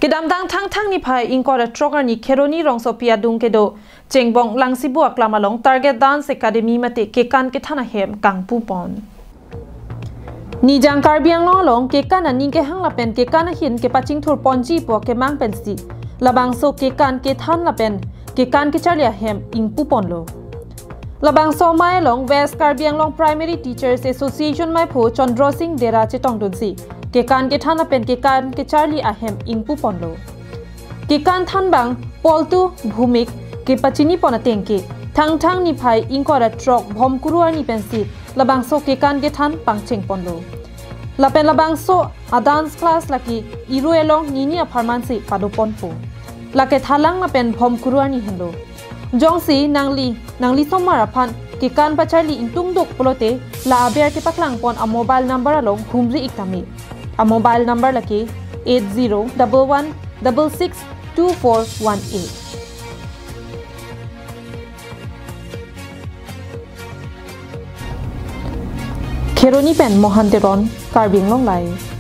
kedam dang thang ni phai ingkora trogar ni kheroni rong sopia dung kedo chengbong langsibu aklamalong target dance academy mate kekan ke thana hem kangpu pon ni jang karbiang long kekan ani ke hang lapen kekan hin ke paching thur ponji po ke mang pensi labang so kekan ke than lapen kekan ke charlia hem ingpu pon lo labang so mai long West Karbiang Long Primary Teachers Association mai pho Chandra Singh Dera chetong dunsi kekan ke thana pen kekan ke charlie ahem ingpu ponlo kekan than bang poltu bhumik ke pachini pona tengke thang ni phai ingkora trok bhom kuruar ni pensi labang so kekan ke than pangcheng ponlo lapen labang so a dance class laki iru elong nini a pharmancy padopon po lake thalang lapen bhom kuruar ni hendo jongsi nangli somara phan kekan pachali intung dok polote la aber ke paklang pon a mobile number along humri ikami a mobile number laki 8011662418 Kheroni pen Mohan Teron Karbiang Long Lai